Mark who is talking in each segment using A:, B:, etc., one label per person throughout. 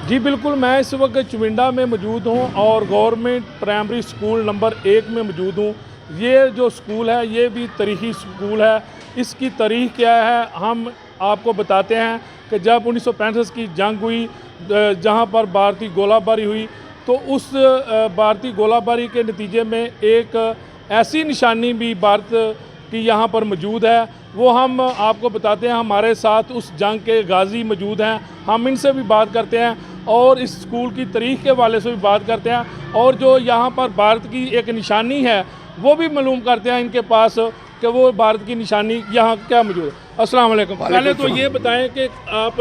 A: जी बिल्कुल, मैं इस वक्त चुविंडा में मौजूद हूँ और गवर्नमेंट प्राइमरी स्कूल नंबर 1 में मौजूद हूँ। ये जो स्कूल है ये भी तारीख़ी स्कूल है। इसकी तारीख़ क्या है हम आपको बताते हैं कि जब 1965 की जंग हुई, जहाँ पर भारतीय गोलाबारी हुई, तो उस भारतीय गोलाबारी के नतीजे में एक ऐसी निशानी भी भारत की यहाँ पर मौजूद है, वो हम आपको बताते हैं। हमारे साथ उस जंग के गाज़ी मौजूद हैं, हम इनसे भी बात करते हैं और इस स्कूल की तारीख़ के वाले से भी बात करते हैं और जो यहाँ पर भारत की एक निशानी है वो भी मालूम करते हैं इनके पास कि वो भारत की निशानी यहाँ क्या मौजूद है। अस्सलाम वालेकुम। पहले तो ये बताएं कि आप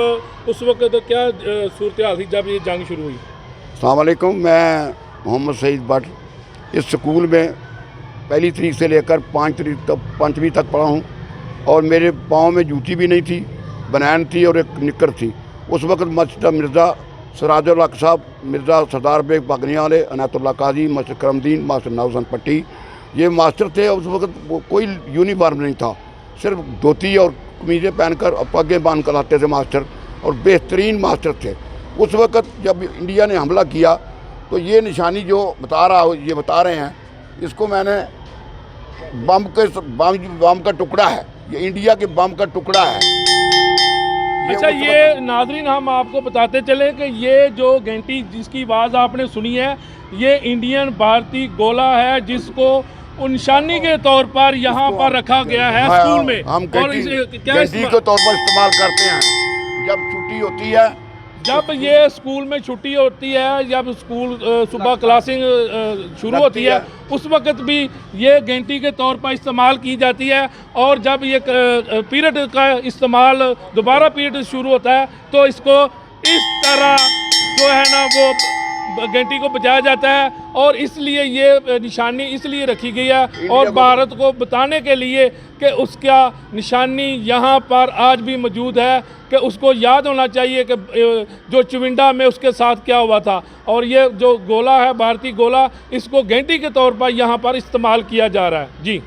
A: उस वक्त क्या सूरत हाल थी जब ये जंग शुरू हुई?
B: अस्सलाम वालेकुम, मैं मोहम्मद सईद भट्ट इस स्कूल में पहली तारीख से लेकर 5 तारीख तक 5वीं तक पढ़ा हूँ और मेरे पाँव में जूती भी नहीं थी, बनैन थी और एक निक्कर थी। उस वक्त मास्टर मिर्ज़ा सिराजुल हक साहब, मिर्ज़ा सरदार बेग बागनिया वाले, अनायतुल्लाह काजी, मास्टर करमदीन, मास्टर नौसन पट्टी, ये मास्टर थे। उस वक्त कोई यूनिफॉर्म नहीं था, सिर्फ धोती और कमीज़ें पहनकर और पगें बांध कर आते थे मास्टर, और बेहतरीन मास्टर थे। उस वक्त जब इंडिया ने हमला किया तो ये निशानी जो बता रहे हैं, इसको मैंने बम का टुकड़ा है, ये इंडिया के बम का टुकड़ा है।
A: अच्छा, ये नाज़रीन हम आपको बताते चले कि ये जो घंटी जिसकी आवाज़ आपने सुनी है, ये इंडियन भारतीय गोला है, जिसको निशानी के तौर पर यहाँ पर रखा गया है स्कूल में।
B: हम घंटी के तौर पर इस्तेमाल करते हैं जब छुट्टी होती है।
A: जब ये स्कूल में छुट्टी होती है, जब स्कूल सुबह क्लासिंग शुरू होती है, उस वक्त भी ये घंटी के तौर पर इस्तेमाल की जाती है। और जब ये पीरियड का इस्तेमाल दोबारा पीरियड शुरू होता है तो इसको इस तरह जो है ना वो घंटी को बजाया जाता है, और इसलिए ये निशानी इसलिए रखी गई है और भारत को बताने के लिए कि उसका निशानी यहाँ पर आज भी मौजूद है, कि उसको याद होना चाहिए कि जो चुविंडा में उसके साथ क्या हुआ था। और ये जो गोला है, भारतीय गोला, इसको घंटी के तौर पर यहाँ पर इस्तेमाल किया जा रहा है। जी।